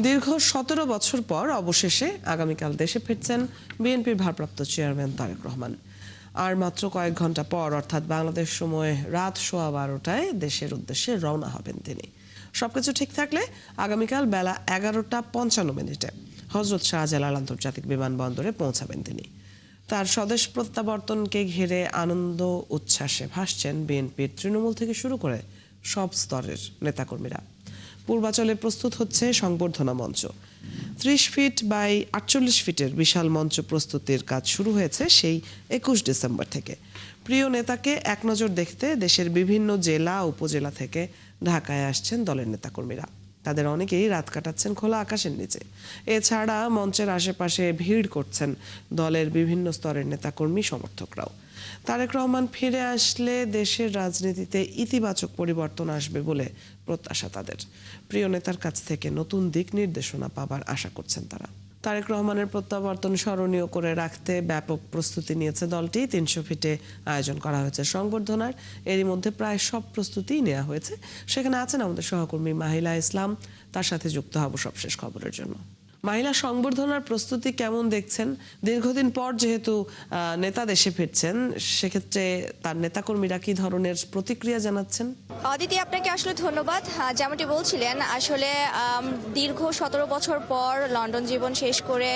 দীর্ঘ ১৭ বছর পর অবশেষে আগামীকাল দেশে ফিরছেন বিএনপির ভারপ্রাপ্ত চেয়ারম্যান তারেক রহমান। আর মাত্র কয়েক ঘন্টা পর অর্থাৎ বাংলাদেশ সময়ে রাত 12:15টায় দেশের উদ্দেশ্যে রওনা হবেন তিনি। সবকিছু ঠিক থাকলে আগামীকাল বেলা 11:55 হযরত শাহজালাল আন্তর্জাতিক বিমানবন্দরে পৌঁছাবেন তিনি। তার স্বদেশ প্রত্যাবর্তনকে ঘিরে আনন্দ উচ্ছ্বাসে ভাসছেন বিএনপির তৃণমূল থেকে শুরু করে সব স্তরের নেতাকর্মীরা। পূর্বাচলে প্রস্তুত হচ্ছে সংবর্ধনা মঞ্চ। 30 ফিট বাই 48 ফিটের বিশাল মঞ্চ প্রস্তুতির কাজ শুরু হয়েছে সেই 21 ডিসেম্বর থেকে। প্রিয় নেতাকে এক নজর দেখতে দেশের বিভিন্ন জেলা উপজেলা থেকে ঢাকায় আসছেন দলের নেতাকর্মীরা। তাদের অনেকেই রাত কাটাচ্ছেন খোলা আকাশের নিচে। এছাড়া মঞ্চের আশেপাশে ভিড় করছেন দলের বিভিন্ন স্তরের নেতাকর্মী সমর্থকরাও। তারেক রহমান ফিরে আসলে দেশের রাজনীতিতে ইতিবাচক পরিবর্তন আসবে বলে প্রত্যাশা তাদের। প্রিয় নেতার কাছ থেকে নতুন দিক নির্দেশনা পাবার আশা করছেন তারা। তারেক রহমানের প্রত্যাবর্তন স্মরণীয় করে রাখতে ব্যাপক প্রস্তুতি নিয়েছে দলটি। 300 ফিটে আয়োজন করা হয়েছে সংবর্ধনার। এরই মধ্যে প্রায় সব প্রস্তুতিই নেওয়া হয়েছে। সেখানে আছেন আমাদের সহকর্মী মাহিলা ইসলাম। তার সাথে যুক্ত হব সবশেষ খবরের জন্য। মাহিলা, সংবর্ধনার প্রস্তুতি কেমন দেখছেন? দীর্ঘদিন পর যেহেতু নেতা দেশে ফিরছেন, সেক্ষেত্রে তার নেতাকর্মীরা কি ধরনের প্রতিক্রিয়া জানাচ্ছেন? অদিতি, আপনাকে আসলে ধন্যবাদ। যেমনটি বলছিলেন, আসলে দীর্ঘ 17 বছর পর লন্ডন জীবন শেষ করে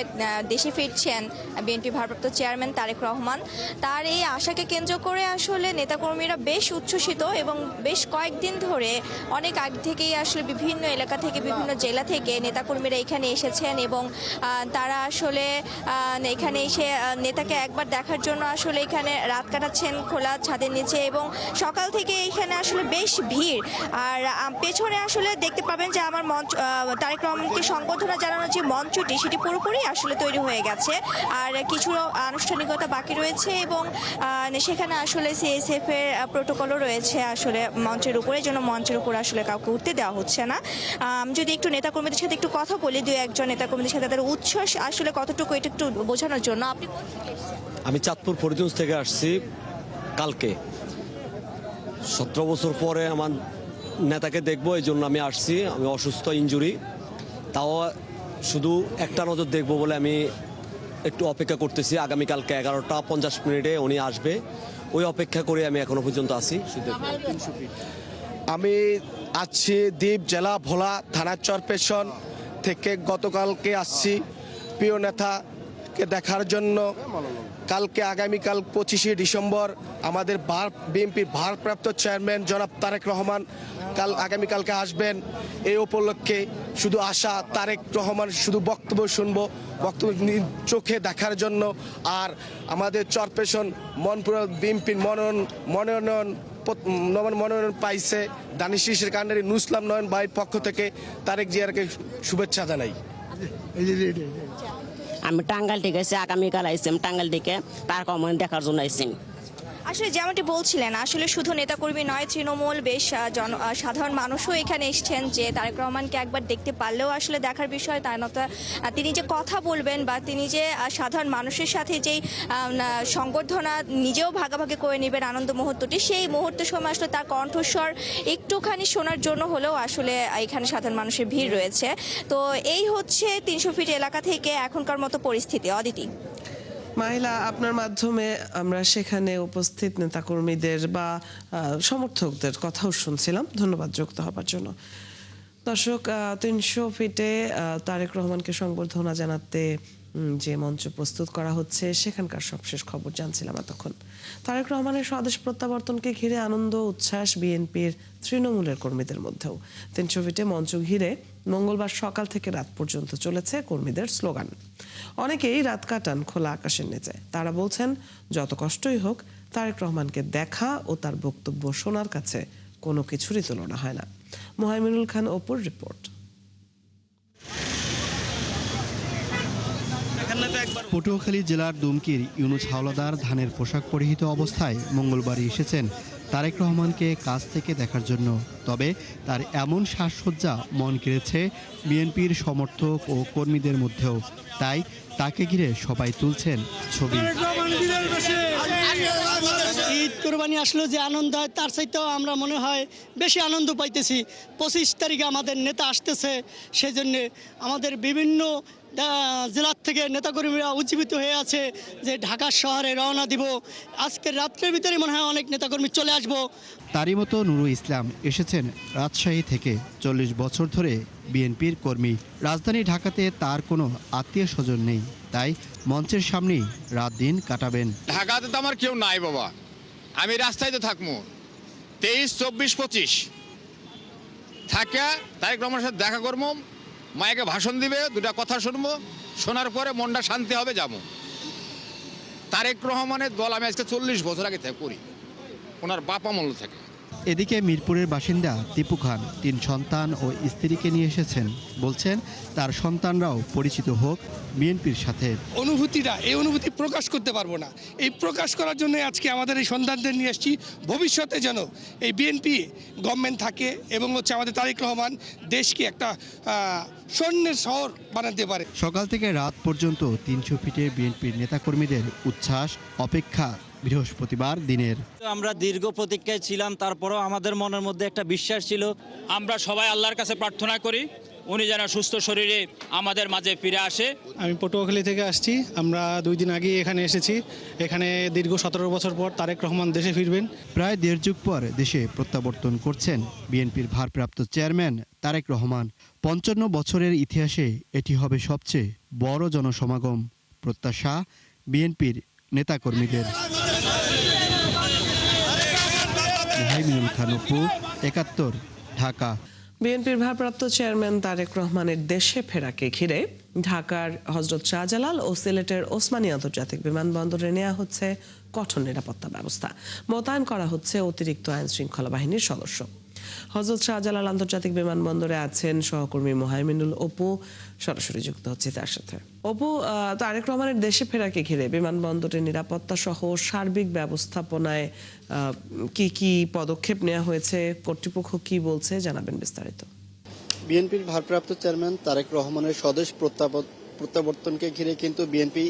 দেশে ফিরছেন বিএনপি ভারপ্রাপ্ত চেয়ারম্যান তারেক রহমান। তার এই আশাকে কেন্দ্র করে আসলে নেতাকর্মীরা বেশ উচ্ছ্বসিত এবং বেশ কয়েকদিন ধরে অনেক আগে থেকেই আসলে বিভিন্ন এলাকা থেকে বিভিন্ন জেলা থেকে নেতাকর্মীরা এখানে এসেছেন এবং তারা আসলে এখানে এসে নেতাকে একবার দেখার জন্য আসলে এখানে রাত কাটাচ্ছেন খোলা ছাদের নিচে এবং সকাল থেকে এখানে আসলে বেশ ভিড়। আর পেছনে আসলে দেখতে পাবেন যে আমার মঞ্চ তারেক রহমানকে সংবর্ধনা জানানোর যে মঞ্চটি সেটি পুরোপুরি আসলে তৈরি হয়ে গেছে। আর কিছু আনুষ্ঠানিকতা বাকি রয়েছে এবং সেখানে আসলে সিএসএফ এর প্রোটোকলও রয়েছে আসলে মঞ্চের উপরে, যেন মঞ্চের উপর আসলে কাউকে উঠতে দেওয়া হচ্ছে না। যদি একটু নেতাকর্মীদের সাথে একটু কথা বলি, দু একজন নেতাকর্মীদের সাথে তাদের উচ্ছ্বাস আসলে কতটুকু, এটা একটু বোঝানোর জন্য। আপনি কোথা থেকে এসেছেন? আমি চাঁদপুর ফরিদগঞ্জ থেকে আসছি কালকে। 17 বছর পরে আমার নেতাকে দেখবো, এই জন্য আমি আসছি। আমি অসুস্থ, ইনজুরি, তাও শুধু একটা নজর দেখবো বলে আমি একটু অপেক্ষা করতেছি। আগামীকালকে 11:50 উনি আসবে, ওই অপেক্ষা করে আমি এখনো পর্যন্ত আছি। আমি আছি দ্বীপ জেলা ভোলা থানার চরপেশন থেকে। গতকালকে আসছি প্রিয় নেতাকে দেখার জন্য। কালকে আগামীকাল 25শে ডিসেম্বর আমাদের বিএনপির ভারপ্রাপ্ত চেয়ারম্যান জনাব তারেক রহমান আগামীকালকে আসবেন। এই উপলক্ষে শুধু আশা, তারেক রহমান শুধু বক্তব্য শুনবো, বক্তব্য চোখে দেখার জন্য। আর আমাদের চরপেশন মনপুরা বিএনপির মনোনয়ন পাইছে দানিশ শীষের কান্ডারি নুসলাম নয়ন ভাইয়ের পক্ষ থেকে তারেক জিয়ারকে শুভেচ্ছা জানাই। আমি টাঙ্গাইল থেকে এসে আগামীকাল আইসি। আমি টাঙ্গাইল থেকে তারেক রহমান দেখার জন্য আইসি। আসলে যেমনটি বলছিলেন, আসলে শুধু নেতাকর্মী নয়, তৃণমূল বেশ সাধারণ মানুষও এখানে এসছেন যে তারেক রহমানকে একবার দেখতে পারলেও আসলে দেখার বিষয়। তার তিনি যে কথা বলবেন বা তিনি যে সাধারণ মানুষের সাথে যেই সংবর্ধনা নিজেও ভাগাভাগি করে নেবেন আনন্দ মুহূর্তটি, সেই মুহূর্তের সময় আসলে তার কণ্ঠস্বর একটুখানি শোনার জন্য হলেও আসলে এখানে সাধারণ মানুষের ভিড় রয়েছে। তো এই হচ্ছে 300 ফিট এলাকা থেকে এখনকার মতো পরিস্থিতি। অদিতি, মাহিলা, আপনার মাধ্যমে আমরা সেখানে উপস্থিত নেতাকর্মীদের বা সমর্থকদের কথাও শুনছিলাম। ধন্যবাদ যুক্ত হবার জন্য। দর্শক, 300 ফিটে তারেক রহমানকে সংবর্ধনা জানাতে যে মঞ্চ প্রস্তুত করা হচ্ছে সেখানকার সবশেষ খবর জানছিলাম এতক্ষণ। তারেক রহমানের স্বদেশ প্রত্যাবর্তনকে ঘিরে আনন্দ উচ্ছ্বাস বিএনপির তৃণমূলের কর্মীদের মধ্যেও। 300 ফিটে মঞ্চ ঘিরে মঙ্গলবার সকাল থেকে রাত পর্যন্ত চলেছে কর্মীদের স্লোগান। অনেকেই রাত কাটান খোলা আকাশের নিচে। তারা বলছেন, যত কষ্টই হোক তারেক রহমানকে দেখা ও তার বক্তব্য শোনার কাছে কোনো কিছুরই তুলনা হয় না। মুহাইমিনুল খান অপুর রিপোর্ট। পটুয়াখালী জেলার দুমকির ইউনুস হাওলাদার ধানের পোশাক পরিহিত অবস্থায় মঙ্গলবারই এসেছেন তারেক রহমানকে কাছ থেকে দেখার জন্য। তবে তার এমন সাজসজ্জা মন কেড়েছে বিএনপির সমর্থক ও কর্মীদের মধ্যেও, তাই তাকে ঘিরে সবাই তুলছেন ছবি। ঈদ কোরবানি আসলেও যে আনন্দ হয় তার চাইতেও আমরা মনে হয় বেশি আনন্দ পাইতেছি। 25 তারিখে আমাদের নেতা আসতেছে, সেই জন্যে আমাদের বিভিন্ন জেলার থেকে নেতাকর্মীরা উজ্জীবিত হয়ে আছে যে ঢাকা শহরে রওনা দিব। আজকের রাত্রের ভিতরে মনে হয় অনেক নেতাকর্মী চলে আসবো। তারই মতো নুরুল ইসলাম এসেছেন রাজশাহী থেকে। 40 বছর ধরে বিএনপির কর্মী। রাজধানী ঢাকাতে তার কোনো আত্মীয় স্বজন নেই, তাই মঞ্চের সামনেই রাত দিন কাটাবেন। ঢাকাতে তো আমার কেউ নাই বাবা, আমি রাস্তায় তো থাকবো। 23, 24, 25 থাকা তারেক রহমানের সাথে দেখা করবো, মায়েকে ভাষণ দিবে, দুটা কথা শুনবো, শোনার পরে মনটা শান্তি হবে, যাবো। তারেক রহমানের দল আমি আজকে 40 বছর আগে থেকে করি, ওনার বাপ আমল থেকে। এদিকে মিরপুরের বাসিন্দা টিপু খান 3 সন্তান ও স্ত্রীকে নিয়ে এসেছেন। বলছেন তার সন্তানরাও পরিচিত হোক বিএনপির সাথে। এই অনুভূতি প্রকাশ করতে পারবো না। এই প্রকাশ করার জন্য আজকে আমাদের এই সন্তানদের নিয়ে এসেছি। ভবিষ্যতে যেন এই বিএনপি গভর্নমেন্ট থাকে এবং আমাদের তারেক রহমান দেশকে একটা স্বর্ণের শহর বানাতে পারে। সকাল থেকে রাত পর্যন্ত 300 ফিটে বিএনপির নেতাকর্মীদের উচ্ছ্বাস, অপেক্ষা বৃহস্পতিবার দিনের। আমরা দীর্ঘ প্রতীক্ষায় ছিলাম, তারপরও আমাদের মনের মধ্যে একটা বিশ্বাস ছিল। আমরা সবাই আল্লাহর কাছে প্রার্থনা করি উনি যেন সুস্থ শরীরে আমাদের মাঝে ফিরে আসে। আমি পটুয়াখালী থেকে আসছি। আমরা 2 দিন আগেই এখানে এসেছি। এখানে দীর্ঘ 17 বছর পর তারেক রহমান দেশে ফিরবেন। প্রায় 1.5 যুগ পর দেশে প্রত্যাবর্তন করছেন বিএনপির ভারপ্রাপ্ত চেয়ারম্যান তারেক রহমান। 55 বছরের ইতিহাসে এটি হবে সবচেয়ে বড় জনসমাগম, প্রত্যাশা বিএনপির নেতাকর্মীদের। মুহাইমিনুল খান অপু, 71, ঢাকা। বিএনপির ভারপ্রাপ্ত চেয়ারম্যান তারেক রহমানের দেশে ফেরাকে ঘিরে ঢাকার হযরত শাহজালাল ও সিলেটের ওসমানী আন্তর্জাতিক বিমানবন্দরে নেওয়া হচ্ছে কঠোর নিরাপত্তা ব্যবস্থা। মোতায়েন করা হচ্ছে অতিরিক্ত আইন শৃঙ্খলা বাহিনীর সদস্য। হযরত শাহজালাল আন্তর্জাতিক বিমানবন্দরে আছেন সহকর্মী মুহাইমিনুল অপু, সরাসরি যুক্ত হচ্ছে তার সাথে। অপু, তারেক রহমানের দেশে ফেরাকে ঘিরে বিমানবন্দরের নিরাপত্তা সহ সার্বিক ব্যবস্থাপনায় কি কি পদক্ষেপ নেওয়া হয়েছে, কর্তৃপক্ষ কি বলছে, জানাবেন বিস্তারিত। বিএনপির ভারপ্রাপ্ত চেয়ারম্যান তারেক রহমানের স্বদেশ প্রত্যাবর্তনকে ঘিরে কিন্তু বিএনপি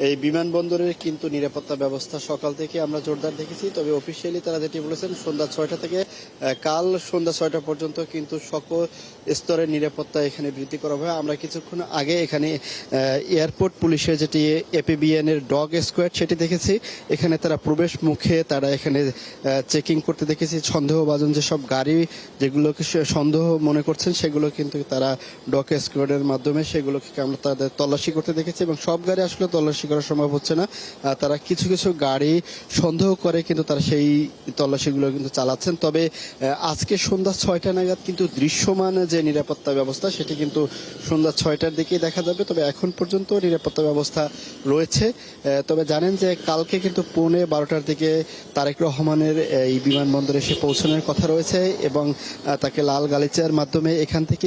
এই বিমানবন্দরের কিন্তু নিরাপত্তা ব্যবস্থা সকাল থেকে আমরা জোরদার দেখেছি। তবে অফিসিয়ালি তারা যেটি বলেছেন সন্ধ্যা 6টা থেকে কাল সন্ধ্যা 6টা পর্যন্ত কিন্তু সকল স্তরের নিরাপত্তা এখানে বৃদ্ধি করা হবে। আমরা কিছুক্ষণ আগে এখানে এয়ারপোর্ট পুলিশের যেটি এপিবিএন এর ডগ স্কোয়াড সেটি দেখেছি। এখানে তারা প্রবেশ মুখে তারা এখানে চেকিং করতে দেখেছি। সন্দেহভাজন যেসব গাড়ি যেগুলোকে সন্দেহ মনে করছেন সেগুলো কিন্তু তারা ডগ স্কোয়াডের মাধ্যমে সেগুলোকে আমরা তাদের তল্লাশি করতে দেখেছি এবং সব গাড়ি আসলে তল্লাশি করা সম্ভব হচ্ছে না। তারা কিছু কিছু গাড়ি সন্দেহ করে কিন্তু তারা সেই তল্লাশিগুলো কিন্তু চালাচ্ছেন। তবে আজকে সন্ধ্যা 6টা নাগাদ কিন্তু দৃশ্যমান যে নিরাপত্তা ব্যবস্থা সেটি কিন্তু সন্ধ্যা 6টার দিকেই দেখা যাবে। তবে এখন পর্যন্ত নিরাপত্তা ব্যবস্থা রয়েছে। তবে জানেন যে কালকে কিন্তু 12:15টার দিকে তারেক রহমানের এই বিমানবন্দরে এসে পৌঁছানোর কথা রয়েছে এবং তাকে লাল গালিচার মাধ্যমে এখান থেকে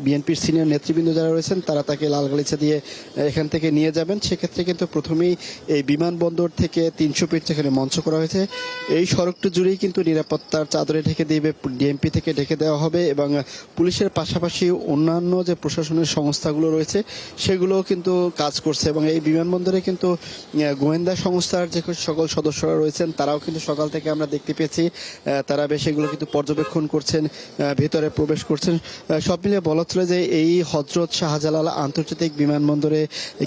বিএনপির সিনিয়র নেতৃবৃন্দ যারা রয়েছেন তারা তাকে লাল গালিচা দিয়ে এখান থেকে নিয়ে যাবেন। সেক্ষেত্রে কিন্তু প্রথমেই এই বিমানবন্দর থেকে 300 ফিট যেখানে মঞ্চ করা হয়েছে এই সড়কটা জুড়েই কিন্তু নিরাপত্তার চাদরে ঢেকে দিবে, ডিএমপি থেকে ঢেকে দেওয়া হবে এবং পুলিশের পাশাপাশি অন্যান্য যে প্রশাসনের সংস্থাগুলো রয়েছে সেগুলোও কিন্তু কাজ করছে এবং এই বিমানবন্দরে কিন্তু গোয়েন্দা সংস্থার যে সকল সদস্যরা রয়েছেন তারাও কিন্তু সকাল থেকে আমরা দেখতে পেয়েছি তারা বেশ এগুলো কিন্তু পর্যবেক্ষণ করছেন, ভেতরে প্রবেশ করছেন। সব মিলিয়ে বলা চলে যে এই হযরত শাহজালাল আন্তর্জাতিক বিমানবন্দরে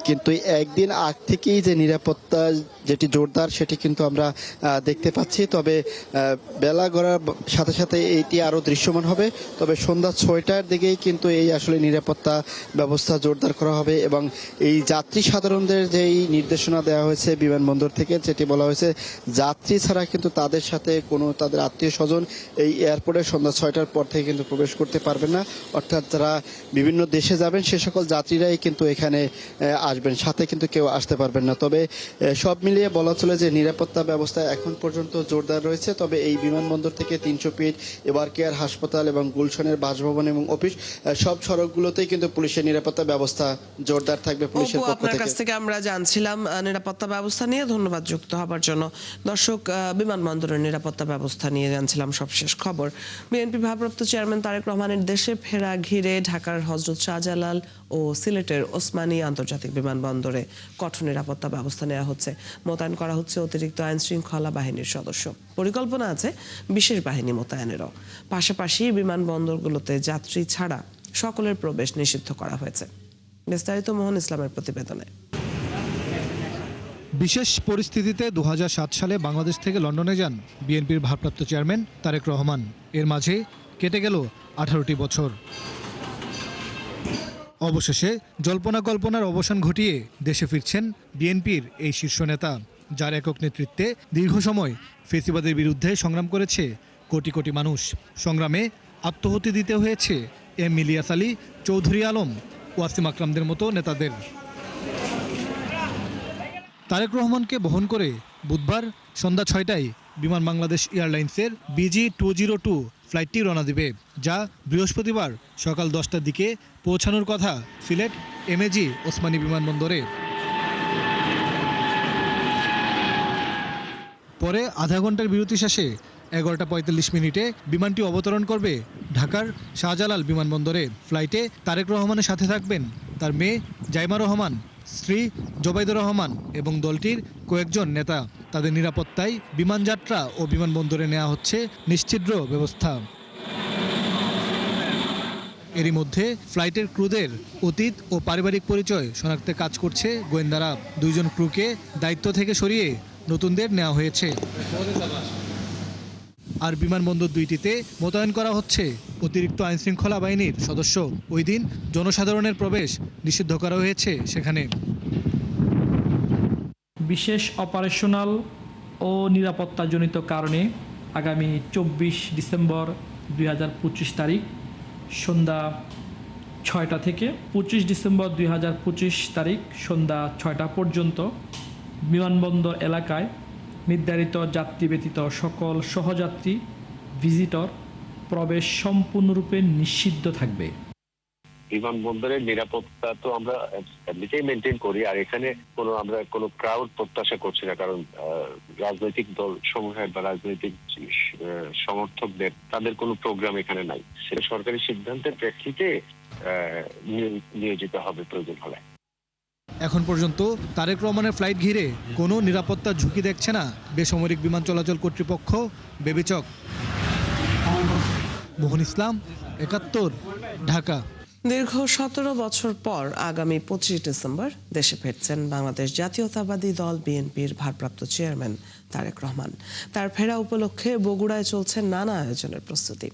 কিন্তু একদিন আগ থেকেই যে নিরাপত্তা যেটি জোরদার সেটি কিন্তু আমরা দেখতে পাচ্ছি। তবে বেলা গড়ার সাথে সাথে এইটি আরও দৃশ্যমান হবে। তবে সন্ধ্যা 6টার দিকেই কিন্তু এই আসলে নিরাপত্তা ব্যবস্থা জোরদার করা হবে এবং এই যাত্রী সাধারণদের যেই নির্দেশনা দেওয়া হয়েছে বিমানবন্দর থেকে যেটি বলা হয়েছে যাত্রী ছাড়া কিন্তু তাদের সাথে কোনো তাদের আত্মীয় স্বজন এই এয়ারপোর্টে সন্ধ্যা 6টার পর থেকে কিন্তু প্রবেশ করতে পারবেন না। অর্থাৎ যারা বিভিন্ন দেশে যাবেন সে সকল যাত্রীরা কর্মীরাই কিন্তু এখানে আসবেন, সাথে কিন্তু কেউ আসতে পারবেন না। তবে সব মিলিয়ে বলা চলে যে নিরাপত্তা ব্যবস্থা এখন পর্যন্ত জোরদার রয়েছে। তবে এই বিমানবন্দর থেকে 300 ফিট এবার কেয়ার হাসপাতাল এবং গুলশানের বাসভবন এবং অফিস সব সড়কগুলোতেই কিন্তু পুলিশের নিরাপত্তা ব্যবস্থা জোরদার থাকবে পুলিশের পক্ষ আপনার কাছ থেকে। থেকে আমরা জানছিলাম নিরাপত্তা ব্যবস্থা নিয়ে। ধন্যবাদ যুক্ত হবার জন্য। দর্শক, বিমানবন্দরের নিরাপত্তা ব্যবস্থা নিয়ে জানছিলাম সবশেষ খবর। বিএনপি ভারপ্রাপ্ত চেয়ারম্যান তারেক রহমানের দেশে ফেরা ঘিরে ঢাকার হযরত শাহজালাল ও সিলেটের ওসমানী আন্তর্জাতিক বিমানবন্দরে কঠোর নিরাপত্তা ব্যবস্থা নেওয়া হচ্ছে। মোতায়েন করা হচ্ছে অতিরিক্ত আইন শৃঙ্খলা বাহিনীর সদস্য। পরিকল্পনা আছে বিশেষ বাহিনী মোতায়েনেরও। পাশাপাশি বিমানবন্দরগুলোতে যাত্রী ছাড়া সকলের প্রবেশ নিষিদ্ধ করা হয়েছে। বিস্তারিত মোহন ইসলামের প্রতিবেদনে। বিশেষ পরিস্থিতিতে 2007 সালে বাংলাদেশ থেকে লন্ডনে যান বিএনপির ভারপ্রাপ্ত চেয়ারম্যান তারেক রহমান। এর মাঝে কেটে গেল 18টি বছর। অবশেষে জল্পনা কল্পনার অবসান ঘটিয়ে দেশে ফিরছেন বিএনপির এই শীর্ষ নেতা, যার একক নেতৃত্বে দীর্ঘ সময় ফেসিবাদের বিরুদ্ধে সংগ্রাম করেছে কোটি কোটি মানুষ। সংগ্রামে আত্মহতি দিতে হয়েছে এম ইলিয়াস আলী, চৌধুরী আলম, ওয়াসিম আকরামদের মতো নেতাদের। তারেক রহমানকে বহন করে বুধবার সন্ধ্যা 6টায় বিমান বাংলাদেশ এয়ারলাইন্সের BG-202 ফ্লাইটটি রওনা দেবে, যা বৃহস্পতিবার সকাল 10টার দিকে পৌঁছানোর কথা সিলেট MAG ওসমানী বিমানবন্দরে। পরে আধা ঘন্টার বিরতি শেষে 11টা 45 মিনিটে বিমানটি অবতরণ করবে ঢাকার শাহজালাল বিমানবন্দরে। ফ্লাইটে তারেক রহমানের সাথে থাকবেন তার মেয়ে জাইমা রহমান, স্ত্রী জোবাইদুর রহমান এবং দলটির কয়েকজন নেতা। তাদের নিরাপত্তায় বিমানযাত্রা ও বিমানবন্দরে নেওয়া হচ্ছে নিশ্ছিদ্র ব্যবস্থা। এরই মধ্যে ফ্লাইটের ক্রুদের অতীত ও পারিবারিক পরিচয় শনাক্তে কাজ করছে গোয়েন্দারা। 2 জন ক্রুকে দায়িত্ব থেকে সরিয়ে নতুনদের নেওয়া হয়েছে। আর বিমানবন্দর দুইটিতে মোতায়েন করা হচ্ছে অতিরিক্ত আইনশৃঙ্খলা বাহিনীর সদস্য। ওই দিন জনসাধারণের প্রবেশ নিষিদ্ধ করা হয়েছে সেখানে। বিশেষ অপারেশনাল ও নিরাপত্তাজনিত কারণে আগামী 24 ডিসেম্বর 2025 তারিখ সন্ধ্যা 6টা থেকে 25 ডিসেম্বর 2025 তারিখ সন্ধ্যা 6টা পর্যন্ত বিমানবন্দর এলাকায় নির্ধারিত যাত্রী ব্যতীত সকল সহযাত্রী ভিজিটর প্রবেশ সম্পূর্ণরূপে নিষিদ্ধ থাকবে। বিমানবন্দরের নিরাপত্তা তো আমরা এমনিতেই মেনটেন করি, আর এখানে আমরা কোনো ক্রাউড প্রত্যাশা করছি না, কারণ রাজনৈতিক দল সমূহের বা রাজনৈতিক সমর্থকদের তাদের কোনো প্রোগ্রাম এখানে নাই। সেটা সরকারি সিদ্ধান্তের প্রেক্ষিতে নিয়োজিত হবে প্রয়োজন হলে। এখন পর্যন্ত তারেক রহমানের ফ্লাইট ঘিরে কোনো নিরাপত্তা ঝুঁকি দেখছে না বেসামরিক বিমান চলাচল কর্তৃপক্ষ বেবিচক। মোহন ইসলাম, 71, ঢাকা। দীর্ঘ 17 বছর পর আগামী 25 ডিসেম্বর দেশে ফিরছেন বাংলাদেশ জাতীয়তাবাদী দল বিএনপির ভারপ্রাপ্ত চেয়ারম্যান তারেক রহমান। তার ফেরা উপলক্ষে বগুড়ায় চলছে নানা আয়োজনের প্রস্তুতি।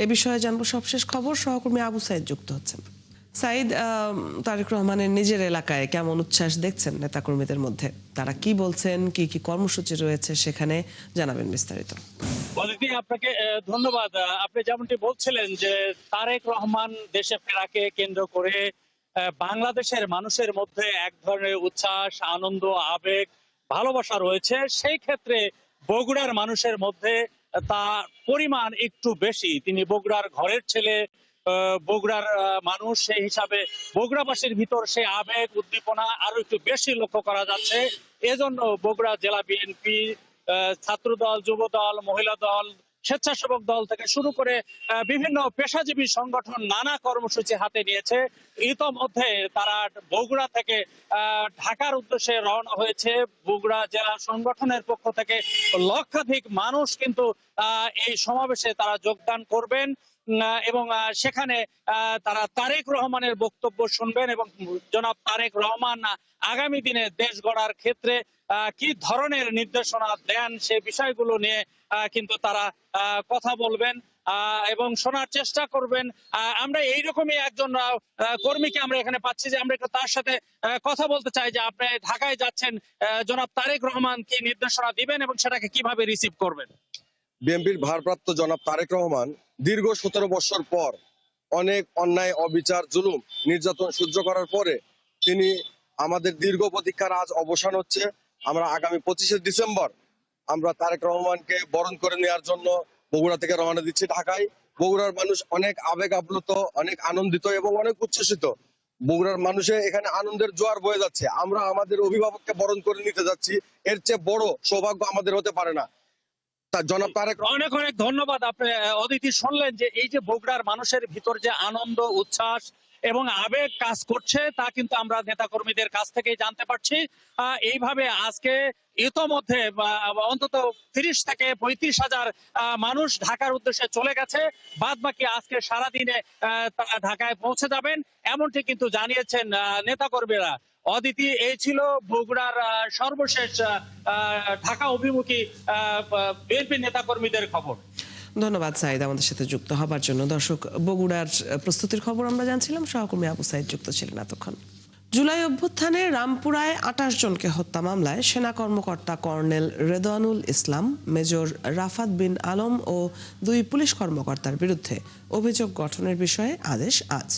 এ বিষয়ে জানবো সবশেষ খবর। সহকর্মী আবু সাইদ যুক্ত হচ্ছেন। সাইদ, তারেক রহমানের নিজের এলাকায় কেমন উচ্ছ্বাস দেখছেন নেতাকর্মীদের মধ্যে? তারা কি বলছেন, কি কি কর্মসূচি রয়েছে সেখানে, জানাবেন বিস্তারিত। আপনাকে ধন্যবাদ। আপনি যেমনটি বলছিলেন যে তারেক রহমান দেশে ফেরাকে কেন্দ্র করে বাংলাদেশের মানুষের মধ্যে এক ধরনের উচ্ছ্বাস, আনন্দ, আবেগ, ভালোবাসা রয়েছে। সেই ক্ষেত্রে বগুড়ার মানুষের মধ্যে তার পরিমাণ একটু বেশি। তিনি বগুড়ার ঘরের ছেলে, বগুড়ার মানুষ, সেই হিসাবে বগুড়াবাসীর ভিতর সেই আবেগ, উদ্দীপনা আরো একটু বেশি লক্ষ্য করা যাচ্ছে। এজন্য বগুড়া জেলা বিএনপি, ছাত্র দল, যুব দল, মহিলা দল, স্বেচ্ছাসেবক দল থেকে শুরু করে বিভিন্ন পেশাজীবী সংগঠন নানা কর্মসূচি হাতে নিয়েছে। ইতোমধ্যে তারা বগুড়া থেকে ঢাকার উদ্দেশ্যে রওনা হয়েছে। বগুড়া জেলা সংগঠনের পক্ষ থেকে লক্ষাধিক মানুষ কিন্তু এই সমাবেশে তারা যোগদান করবেন এবং সেখানে তারা তারেক রহমানের বক্তব্য শুনবেন এবং জনাব তারেক রহমান আগামী দিনে দেশ গড়ার ক্ষেত্রে কি ধরনের নির্দেশনা দেন সে বিষয়গুলো নিয়ে কিন্তু তারা কথা বলবেন এবং শোনার চেষ্টা করবেন। আমরা এইরকমই একজন কর্মীকে আমরা এখানে পাচ্ছি, যে আমরা একটু তার সাথে কথা বলতে চাই যে আপনি ঢাকায় যাচ্ছেন, জনাব তারেক রহমান কি নির্দেশনা দিবেন এবং সেটাকে কিভাবে রিসিভ করবেন? বিএনপির ভারপ্রাপ্ত জনাব তারেক রহমান দীর্ঘ 17 বছর পর অনেক অন্যায়, অবিচার, জুলুম, নির্যাতন সহ্য করার পরে তিনি আমাদের দীর্ঘ প্রতীক্ষার আজ অবসান হচ্ছে। আমরা আগামী 25শে ডিসেম্বর আমরা তারেক রহমানকে বরণ করে নেওয়ার জন্য বগুড়া থেকে রওনা দিচ্ছি ঢাকায়। বগুড়ার মানুষ অনেক আবেগ আপ্লুত, অনেক আনন্দিত এবং অনেক উচ্ছ্বসিত। বগুড়ার মানুষে এখানে আনন্দের জোয়ার বয়ে যাচ্ছে। আমরা আমাদের অভিভাবককে বরণ করে নিতে যাচ্ছি, এর চেয়ে বড় সৌভাগ্য আমাদের হতে পারে না। জনাব তারেক অনেক অনেক ধন্যবাদ। আপনি অদিতি শুনলেন যে এই যে বগুড়ার মানুষের ভিতর যে আনন্দ, উচ্ছ্বাস এবং আবেগ কাজ করছে তা কিন্তু আমরা নেতাকর্মীদের কাছ থেকেই জানতে পারছি। এইভাবে আজকে ইতোমধ্যে অন্তত 30 থেকে 35 হাজার মানুষ ঢাকার উদ্দেশ্যে চলে গেছে। বাদ বাকি আজকে সারাদিনে তারা ঢাকায় পৌঁছে যাবেন, এমনটি কিন্তু জানিয়েছেন নেতাকর্মীরা। অদিতি, এই ছিল বগুড়ার সর্বশেষ ঢাকা অভিমুখী বিএনপি নেতাকর্মীদের খবর। ধন্যবাদ সাইদ আমাদের সাথে যুক্ত হবার জন্য। দর্শক, বগুড়ার প্রস্তুতির খবর আমরা জানছিলাম, সহকর্মী আবু সাইদ যুক্ত ছিলেন এতক্ষণ। জুলাই অভ্যুত্থানে রামপুরায় 28 জনকে হত্যা মামলায় সেনা কর্মকর্তা কর্নেল রেদওয়ানুল ইসলাম, মেজর রাফাত বিন আলম ও 2 পুলিশ কর্মকর্তার বিরুদ্ধে অভিযোগ গঠনের বিষয়ে আদেশ আজ।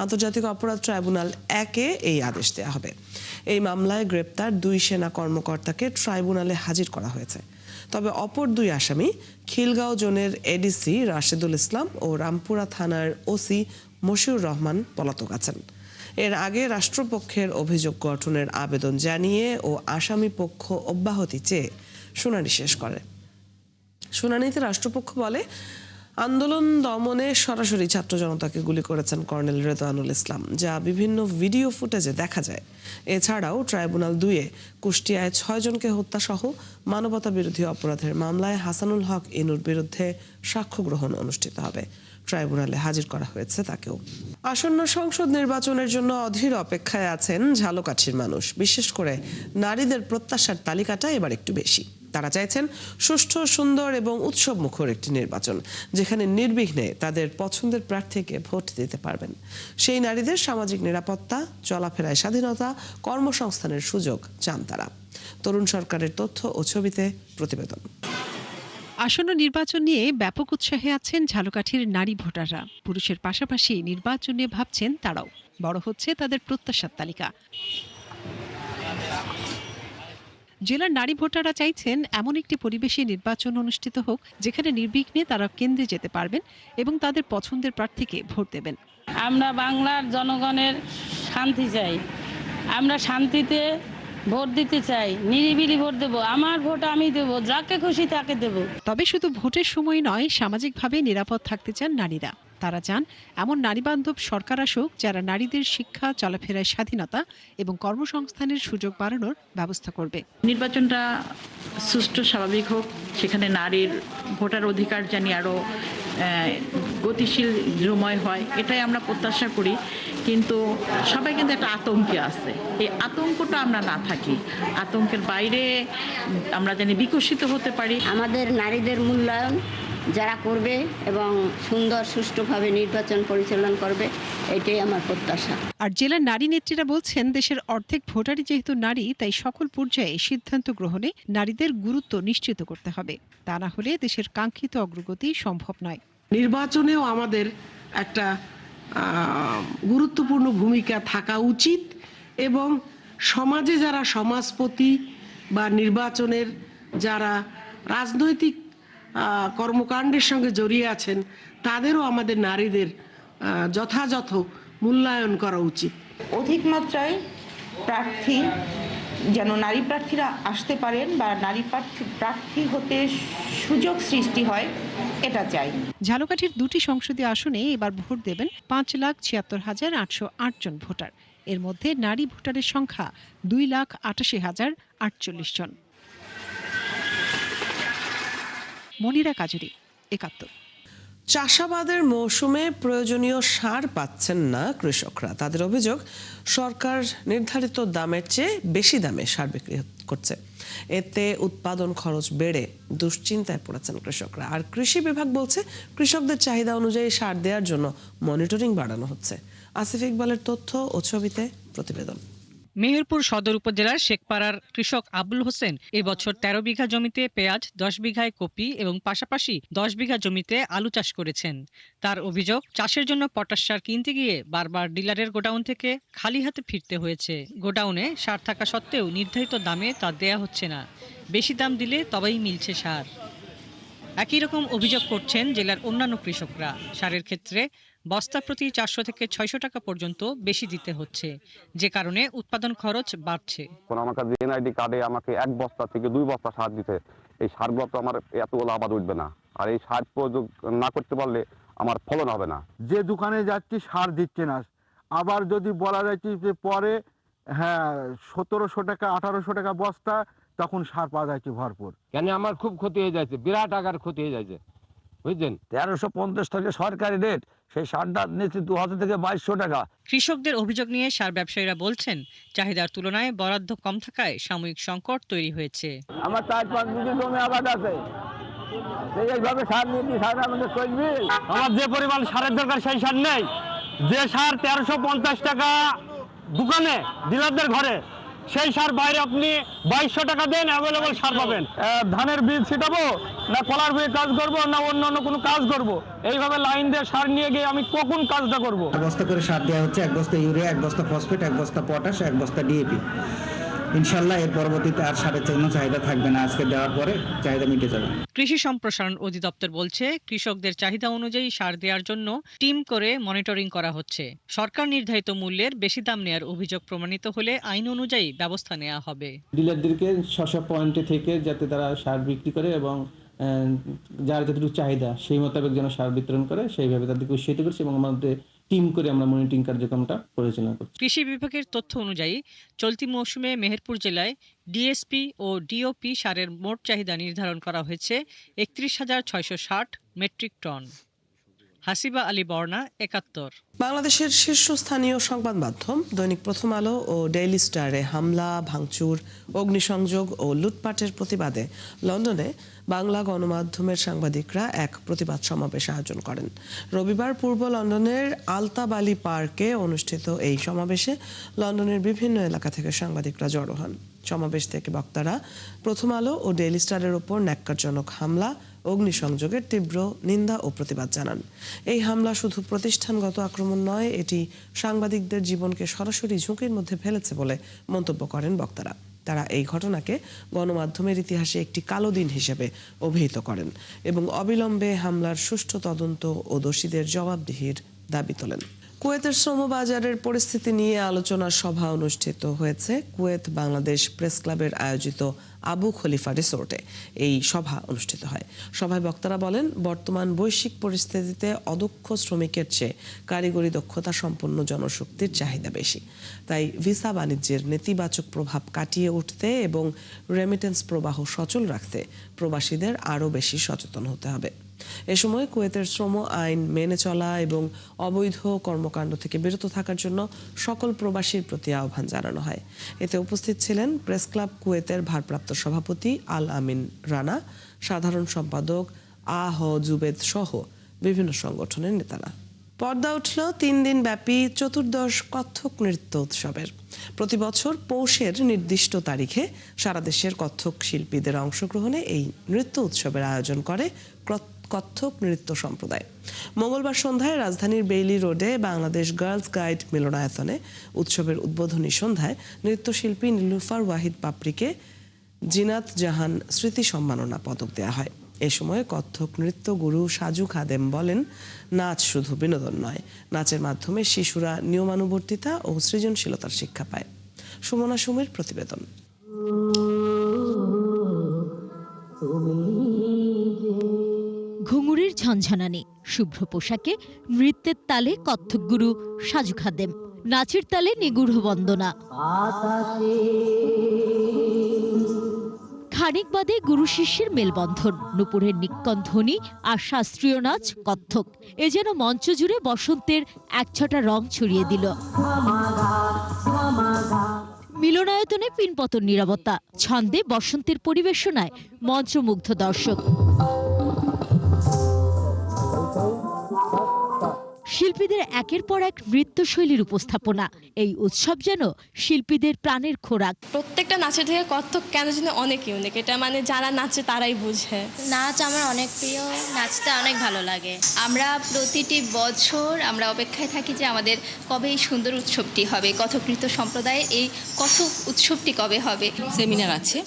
আন্তর্জাতিক অপরাধ ট্রাইব্যুনাল 1-এ এই আদেশ দেওয়া হবে। এই মামলায় গ্রেপ্তার 2 সেনা কর্মকর্তাকে ট্রাইব্যুনালে হাজির করা হয়েছে। তবে অপর 2 আসামি খিলগাঁও জোনের এডিসি রাশেদুল ইসলাম ও রামপুরা থানার ওসি মশিউর রহমান পলাতক আছেন। এর আগে রাষ্ট্রপক্ষের অভিযোগ গঠনের আবেদন জানিয়ে ও আসামি পক্ষ অব্যাহতি চেয়ে শুনানি শেষ করে। শুনানিতে রাষ্ট্রপক্ষ বলে, আন্দোলন দমনে সরাসরি ছাত্র জনতাকে গুলি করেছেন কর্নেল রেদওয়ানুল ইসলাম, যা বিভিন্ন ভিডিও ফুটেজে দেখা যায়। এছাড়াও ট্রাইব্যুনাল 2-এ কুষ্টিয়ায় 6 জনকে হত্যা সহ মানবতা বিরোধী অপরাধের মামলায় হাসানুল হক ইনুর বিরুদ্ধে সাক্ষ্য গ্রহণ অনুষ্ঠিত হবে। ট্রাইব্যুনালে হাজির করা হয়েছে তাকেও। আসন্ন সংসদ নির্বাচনের জন্য অধীর অপেক্ষায় আছেন ঝালকাঠির মানুষ। বিশেষ করে নারীদের প্রত্যাশার তালিকাটা এবার একটু বেশি। তারা চাইছেন সুষ্ঠু, সুন্দর এবং উৎসব মুখর একটি নির্বাচন, যেখানে নির্বিঘ্নে তাদের পছন্দের প্রার্থীকে ভোট দিতে পারবেন। সেই নারীদের সামাজিক নিরাপত্তা, চলাফেরায় স্বাধীনতা, কর্মসংস্থানের সুযোগ চান তারা। তরুণ সরকারের তথ্য ও ছবিতে প্রতিবেদন। আসন্ন নির্বাচন নিয়ে ব্যাপক উৎসাহে আছেন ঝালকাঠির নারী ভোটাররা। পুরুষের পাশাপাশি নির্বাচন নিয়ে ভাবছেন তারাও। বড় হচ্ছে তাদের প্রত্যাশার তালিকা। জেলার নারী ভোটাররা চাইছেন এমন একটি পরিবেশে নির্বাচন অনুষ্ঠিত হোক, যেখানে নির্বিঘ্নে তারা কেন্দ্রে যেতে পারবেন এবং তাদের পছন্দের প্রার্থীকে ভোট দেবেন। আমরা বাংলার জনগণের শান্তি চাই। আমরা শান্তিতে ভোট দিতে চাই, নিরিবিলি ভোট দেব। আমার ভোট আমি দেব, যাকে খুশি তাকে দেব। তবে শুধু ভোটের সময় নয়, সামাজিকভাবে নিরাপদ থাকতে চান নারীরা। তারা চান এমন নারীবান্ধব সরকার আসুক, যারা নারীদের শিক্ষা, চলাফেরায় স্বাধীনতা এবং কর্মসংস্থানের সুযোগ বাড়ানোর ব্যবস্থা করবে। নির্বাচনটা সুষ্ঠু, স্বাভাবিক হোক, সেখানে নারীর ভোটার অধিকার জানি আরও গতিশীল, জময় হয়, এটাই আমরা প্রত্যাশা করি। কিন্তু সবাই কিন্তু একটা আতঙ্কে আছে। এই আতঙ্কটা আমরা না থাকি, আতঙ্কের বাইরে আমরা জানি বিকশিত হতে পারি। আমাদের নারীদের মূল্যায়ন যারা করবে এবং সুন্দর সুষ্ঠুভাবে নির্বাচন পরিচালনা করবে, এটাই আমার প্রত্যাশা। আর জেলার নারী নেত্রীরা বলছেন, দেশের অর্ধেক ভোটারই যেহেতু নারী, তাই সকল পর্যায়ে সিদ্ধান্ত গ্রহণে নারীদের গুরুত্ব নিশ্চিত করতে হবে। তা না হলে দেশের কাঙ্ক্ষিত অগ্রগতি সম্ভব নয়। নির্বাচনেও আমাদের একটা গুরুত্বপূর্ণ ভূমিকা থাকা উচিত এবং সমাজে যারা সমাজপতি বা নির্বাচনের যারা রাজনৈতিক কর্মকাণ্ডের সঙ্গে জড়িয়ে আছেন, তাদেরও আমাদের নারীদের যথাযথ মূল্যায়ন করা উচিত। অধিক মাত্রায় প্রার্থী যেন নারী প্রার্থীরা আসতে পারেন বা নারী প্রার্থী হতে সুযোগ সৃষ্টি হয়, এটা চাই। ঝালকাঠির 2টি সংসদীয় আসনে এবার ভোট দেবেন 5,76,808 জন ভোটার। এর মধ্যে নারী ভোটারের সংখ্যা 2,88,048 জন। মনিরা কাজুরি, 71। চাষাবাদের মৌসুমে প্রয়োজনীয় সার পাচ্ছেন না কৃষকরা। তাদের অভিযোগ, সরকার নির্ধারিত দামের চেয়ে বেশি দামে সার বিক্রি করছে। এতে উৎপাদন খরচ বেড়ে দুশ্চিন্তায় পড়েছেন কৃষকরা। আর কৃষি বিভাগ বলছে, কৃষকদের চাহিদা অনুযায়ী সার দেওয়ার জন্য মনিটরিং বাড়ানো হচ্ছে। আসিফ ইকবালের তথ্য ও ছবিতে প্রতিবেদন। মেহেরপুর সদর উপজেলার শেখপাড়ার কৃষক আবুল হোসেন এবছর ১৩ বিঘা জমিতে পেঁয়াজ, ১০ বিঘায় কপি এবং পাশাপাশি ১০ বিঘা জমিতে আলু চাষ করেছেন। তার অভিযোগ, চাষের জন্য পটাশ সার কিনতে গিয়ে বারবার ডিলারের গোডাউন থেকে খালি হাতে ফিরতে হয়েছে। গোডাউনে সার থাকা সত্ত্বেও নির্ধারিত দামে তা দেয়া হচ্ছে না, বেশি দাম দিলে তবেই মিলছে সার। একই রকম অভিযোগ করছেন জেলার অন্যান্য কৃষকরা। সারের ক্ষেত্রে বস্তা প্রতি 400 থেকে 600 টাকা পর্যন্ত বেশি দিতে হচ্ছে, যে কারণে উৎপাদন খরচ বাড়ছে। আমার কাছে এনআইডি কার্ডে আমাকে 1 বস্তা থেকে 2 বস্তা সার দিতে, এই সারগুলো তো আমার এতগুলো আবাদ উঠবে না, আর এই সার প্রয়োগ না করতে পারলে আমার ফলন হবে না। যে দোকানে যাচ্ছি সার দিচ্ছে না, আবার যদি বলা যাচ্ছে যে পরে 1700 টাকা 1800 টাকা বস্তা, তখন সার পাওয়া যাচ্ছে ভরপুর। কেন আমার খুব ক্ষতি হয়ে যাচ্ছে, বিরাট আকার ক্ষতি হয়ে যাচ্ছে, বুঝছেন। 1350 টাকা সরকারি রেট, সেই সারটা নিচ্ছে 2000 থেকে 2200 টাকা। কৃষকদের অভিযোগ নিয়ে সার ব্যবসায়ীরা বলছেন, চাহিদার তুলনায় বরাদ্দ কম থাকায় সাময়িক সংকট তৈরি হয়েছে। আমার 4-5 বিঘা জমি আবাদ আছে, এইভাবে সার নিয়ে কি সার আমাদের চলবে? আমার যে পরিমাণ সারের দরকার সেই সার নেই। যে সার 1350 টাকা দোকানে ডিলারদের ঘরে, সেই সার বাইরে আপনি 2200 টাকা দেন, অ্যাভেলেবল সার পাবেন। ধানের বীজ ছিটাবো না কলার বীজ কাজ করব না অন্য কোনো কাজ করব, এইভাবে লাইন দিয়ে সার নিয়ে গিয়ে আমি কখন কাজটা করব? 1 বস্তা করে সার দেওয়া হচ্ছে, 1 বস্তা ইউরিয়া, 1 বস্তা ফসফেট, 1 বস্তা পটাশ, 1 বস্তা ডিএপি। ইনশাল্লাহ এর পরবর্তীতে আর সারের কোনো চাহিদা থাকবে না, আজকে দেওয়ার পরে চাহিদা মিটে যাবে। কৃষি সম্প্রসারণ অধিদপ্তর বলছে, কৃষকদের চাহিদা অনুযায়ী সার দেওয়ার জন্য টিম করে মনিটরিং করা হচ্ছে। সরকার নির্ধারিত মূল্যের বেশি দাম নেওয়ার অভিযোগ প্রমাণিত হলে আইন অনুযায়ী ব্যবস্থা নেওয়া হবে। ডিলারদেরকে স্ব পয়েন্টে থেকে যাতে তারা সার বিক্রি করে এবং যার যতটুকু চাহিদা সেই মোতাবেক যেন সার বিতরণ করে, সেইভাবে তাদেরকে উৎসাহিত করছে এবং আমাদের টিম করে আমরা মনিটরিং কার্যক্রমটা পরিচালনা করছি। কৃষি বিভাগের তথ্য অনুযায়ী চলতি মৌসুমে মেহেরপুর জেলায় ডিএসপি ও ডিওপি সারের মোট চাহিদা নির্ধারণ করা হয়েছে 31,660 মেট্রিক টন। হাসিবা আলী বর্ণা, ৭১। বাংলাদেশের শীর্ষস্থানীয় সংবাদ মাধ্যম দৈনিক প্রথম আলো ও ডেইলি স্টারে হামলা, ভাঙচুর, অগ্নিসংযোগ ও লুটপাটের প্রতিবাদে লন্ডনে বাংলা গণমাধ্যমের সাংবাদিকরা এক প্রতিবাদ সমাবেশ আয়োজন করেন। রবিবার পূর্ব লন্ডনের আলতাবালি পার্কে অনুষ্ঠিত এই সমাবেশে লন্ডনের বিভিন্ন এলাকা থেকে সাংবাদিকরা জড়ো হন। সমাবেশ থেকে বক্তারা প্রথম আলো ও ডেইলি স্টারের ওপর ন্যাক্কারজনক হামলা, অগ্নিসংযোগের তীব্র নিন্দা ও প্রতিবাদ জানান। এই হামলা শুধু প্রতিষ্ঠানগত আক্রমণ নয়, এটি সাংবাদিকদের জীবনকে সরাসরি ঝুঁকির মধ্যে ফেলেছে বলে মন্তব্য করেন বক্তারা। তারা এই ঘটনাকে গণমাধ্যমের ইতিহাসে একটি কালো দিন হিসেবে অভিহিত করেন এবং অবিলম্বে হামলার সুষ্ঠু তদন্ত ও দোষীদের জবাবদিহির দাবি তোলেন। কুয়েতের শ্রমবাজারের পরিস্থিতি নিয়ে আলোচনা সভা অনুষ্ঠিত হয়েছে কুয়েত বাংলাদেশ প্রেস ক্লাবের আয়োজিত আবু খলিফা রিসোর্টে। এই সভা অনুষ্ঠিত হয়। সভায় বক্তারা বলেন, বর্তমান বৈশ্বিক পরিস্থিতিতে অদক্ষ শ্রমিকের চেয়ে কারিগরি দক্ষতা সম্পন্ন জনশক্তির চাহিদা বেশি। তাই ভিসা বাণিজ্যের নেতিবাচক প্রভাব কাটিয়ে উঠতে এবং রেমিটেন্স প্রবাহ সচল রাখতে প্রবাসীদের আরও বেশি সচেতন হতে হবে। এ সময় কুয়েতের শ্রম আইন মেনে চলা এবং অবৈধ কর্মকাণ্ড থেকে বিরত থাকার জন্য সকল প্রবাসীর প্রতি আহ্বান জানানো হয়। এতে উপস্থিত ছিলেন প্রেস ক্লাব কুয়েতের ভারপ্রাপ্ত সভাপতি আল আমিন রানা, সাধারণ সম্পাদক আহ জুবেদ সহ বিভিন্ন সংগঠনের নেতারা। পর্দা উঠল 3 দিন ব্যাপী চতুর্দশ কত্থক নৃত্য উৎসবের। প্রতি বছর পৌষের নির্দিষ্ট তারিখে সারা দেশের কত্থক শিল্পীদের অংশগ্রহণে এই নৃত্য উৎসবের আয়োজন করে কত্থক নৃত্য সম্প্রদায়। মঙ্গলবার সন্ধ্যায় রাজধানীর বেইলি রোডে বাংলাদেশ গার্লস গাইড মিলনায়তনে উৎসবের উদ্বোধনী সন্ধ্যায় নৃত্যশিল্পী নীলুফার ওয়াহিদ পাপড়িকে জিনাত জাহান স্মৃতি সম্মাননা পদক দেওয়া হয়। এ সময় কত্থক নৃত্য গুরু সাজু খাদেম বলেন, নাচ শুধু বিনোদন নয়, নাচের মাধ্যমে শিশুরা নিয়মানুবর্তিতা ও সৃজনশীলতার শিক্ষা পায়। সুমনা সুমির প্রতিবেদন। ঘুঙুরের ঝনঝনানি, শুভ্র পোশাকে নৃত্যের তালে কত্থক গুরু সাজু খাদেম, নাচের তালে নিগূঢ় বন্দনা। খানিক বাদে গুরু শিষ্যের মেলবন্ধন, নুপুরের নিক্কণ ধ্বনি আর শাস্ত্রীয় নাচ কত্থক এ যেন মঞ্চ জুড়ে বসন্তের একছটা রং ছড়িয়ে দিল। মিলনায়তনে পিনপতন নীরবতা, ছন্দে বসন্তের পরিবেশনায় মন্ত্রমুগ্ধ দর্শক। শিল্পীদের একের পর এক নৃত্যশৈলীর উপস্থাপনা। এই উৎসব যেন শিল্পীদের প্রাণের খোরাক। প্রত্যেকটা নাচের থেকে কত্থক কেন যেন অনেক ইউনিক, এটা মানে যারা নাচে তারাই বুঝে। নাচ আমার অনেক প্রিয়, নাচতে অনেক ভালো লাগে। আমরা প্রতিটি বছর আমরা অপেক্ষায় থাকি যে আমাদের কবে এই সুন্দর উৎসবটি হবে, কথক নৃত্য সম্প্রদায়ের এই কথক উৎসবটি কবে হবে। সেমিনার আছে,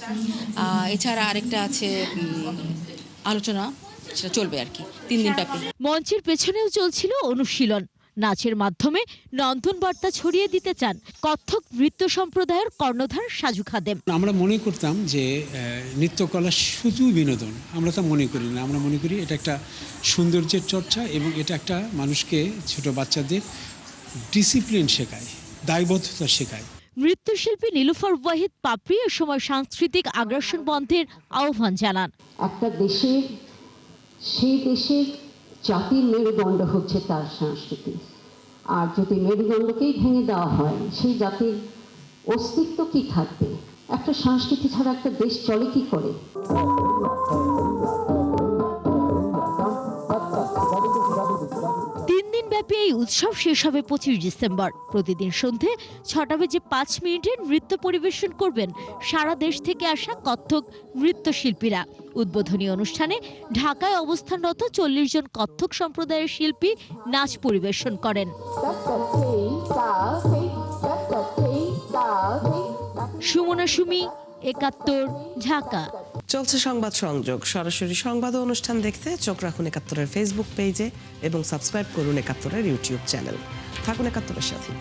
এছাড়া আরেকটা আছে আলোচনা, সেটা চলবে আর কি 3 দিন ব্যাপী। মঞ্চের পেছনেও চলছিল অনুশীলন। নাচের মাধ্যমে নন্দন বার্তা ছড়িয়ে দিতে চান কত্থক নৃত্য সম্প্রদায়ের কর্ণধার সাজু খাদেম। আমরা মনে করতাম যে নৃত্যকলা শুধু বিনোদন, আমরা তা মনে করি না। আমরা মনে করি এটা একটা সৌন্দর্যের চর্চা এবং এটা একটা মানুষকে, ছোট বাচ্চাদের ডিসিপ্লিন শেখায়, দায়বদ্ধতা শেখায়। নৃত্যশিল্পী নীলুফার ওয়াহিদ পাপড়ি এ সময় সাংস্কৃতিক আগ্রাসন বন্ধের আহ্বান জানান। একটা দেশের, সেই দেশের জাতির মেরুদণ্ড হচ্ছে তার সংস্কৃতি। আর যদি মেরুদণ্ডকেই ভেঙে দেওয়া হয়, সেই জাতির অস্তিত্ব কি থাকবে? একটা সংস্কৃতি ছাড়া একটা দেশ চলে কি করে? 3 দিন ব্যাপী এই উৎসব শেষ হবে 25 ডিসেম্বর। প্রতিদিন সন্ধে 6:05 নৃত্য পরিবেশন করবেন সারা দেশ থেকে আসা কত্থক নৃত্যশিল্পীরা। উদ্বোধনী অনুষ্ঠানে ঢাকায় অবস্থানরত 40 জন কত্থক সম্প্রদায়ের শিল্পী নাচ পরিবেশন করেন। সুমনা সুমি, 71, ঢাকা। চলছে সংবাদ সংযোগ। সরাসরি সংবাদ অনুষ্ঠান দেখতে চোখ রাখুন 71-এর ফেসবুক পেজে এবং সাবস্ক্রাইব করুন 71-এর ইউটিউব চ্যানেল। থাকুন 71-এর সাথে।